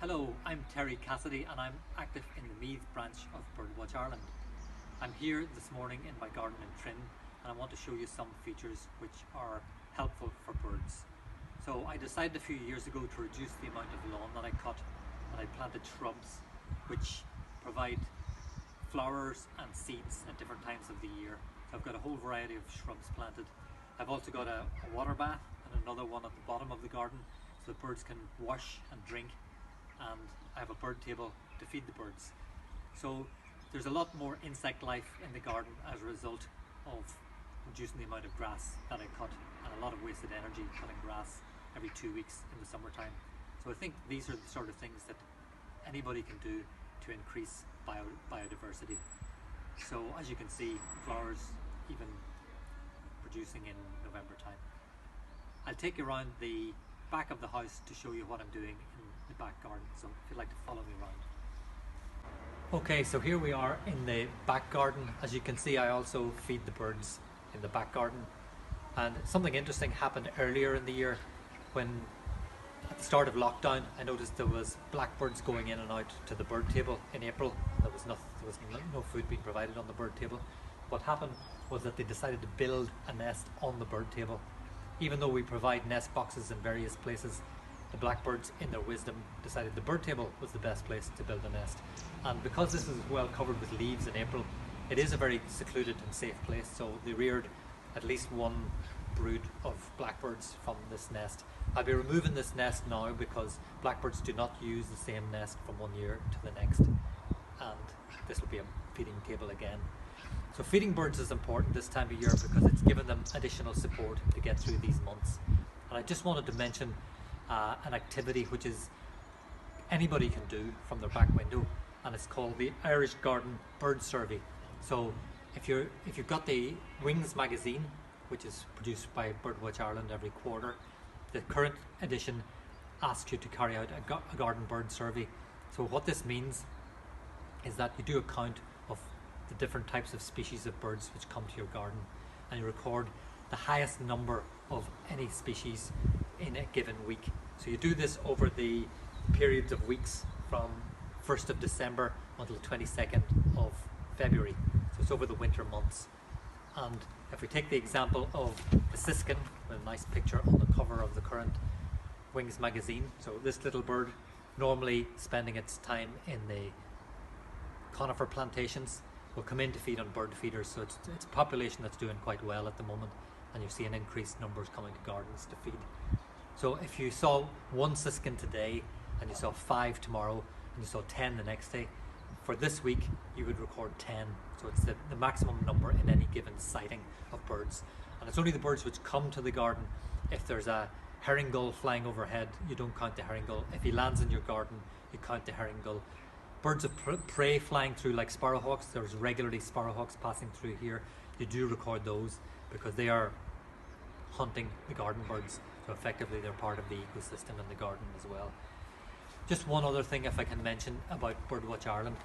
Hello, I'm Terry Cassidy and I'm active in the Meath branch of Birdwatch Ireland. I'm here this morning in my garden in Trin and I want to show you some features which are helpful for birds. So I decided a few years ago to reduce the amount of lawn that I cut, and I planted shrubs which provide flowers and seeds at different times of the year. So I've got a whole variety of shrubs planted. I've also got a water bath and another one at the bottom of the garden so the birds can wash and drink, and I have a bird table to feed the birds. So there's a lot more insect life in the garden as a result of reducing the amount of grass that I cut, and a lot of wasted energy cutting grass every 2 weeks in the summertime. So I think these are the sort of things that anybody can do to increase biodiversity. So as you can see, flowers even producing in November time. I'll take you around the back of the house to show you what I'm doing in the back garden, so if you'd like to follow me around. Okay, so here we are in the back garden. As you can see, I also feed the birds in the back garden, and something interesting happened earlier in the year when at the start of lockdown I noticed there was blackbirds going in and out to the bird table in April. There was no food being provided on the bird table. What happened was that they decided to build a nest on the bird table. Even though we provide nest boxes in various places, the blackbirds in their wisdom decided the bird table was the best place to build a nest. And because this is well covered with leaves in April, it is a very secluded and safe place, so they reared at least one brood of blackbirds from this nest. I'll be removing this nest now because blackbirds do not use the same nest from one year to the next, and this will be a feeding table again. So feeding birds is important this time of year because it's given them additional support to get through these months. And I just wanted to mention an activity which is anybody can do from their back window, and it's called the Irish Garden Bird Survey. So if you've got the Wings magazine, which is produced by Birdwatch Ireland every quarter, the current edition asks you to carry out a garden bird survey. So what this means is that you do a count of the different types of species of birds which come to your garden, and you record the highest number of any species in a given week. So you do this over the periods of weeks from 1st of December until 22nd of February. So it's over the winter months. And if we take the example of the siskin, with a nice picture on the cover of the current Wings magazine. So this little bird normally spending its time in the conifer plantations will come in to feed on bird feeders, so it's a population that's doing quite well at the moment, and you see an increased numbers coming to gardens to feed. So if you saw one siskin today and you saw 5 tomorrow and you saw 10 the next day, for this week you would record 10. So it's the maximum number in any given sighting of birds, and it's only the birds which come to the garden. If there's a herring gull flying overhead, you don't count the herring gull. If he lands in your garden, you count the herring gull. Birds of prey flying through like sparrowhawks, there's regularly sparrowhawks passing through here. You do record those because they are hunting the garden birds, so effectively they're part of the ecosystem in the garden as well. Just one other thing if I can mention about Birdwatch Ireland.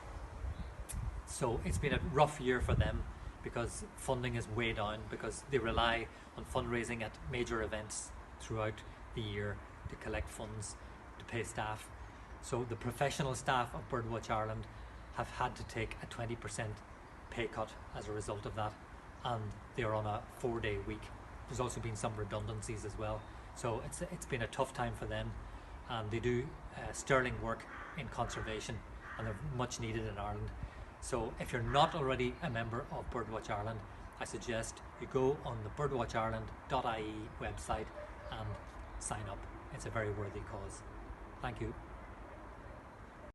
So it's been a rough year for them because funding is way down, because they rely on fundraising at major events throughout the year to collect funds to pay staff. So the professional staff of Birdwatch Ireland have had to take a 20% pay cut as a result of that, and they are on a 4-day week. There's also been some redundancies as well. So it's been a tough time for them, and they do sterling work in conservation, and they're much needed in Ireland. So if you're not already a member of Birdwatch Ireland, I suggest you go on the birdwatchireland.ie website and sign up. It's a very worthy cause. Thank you.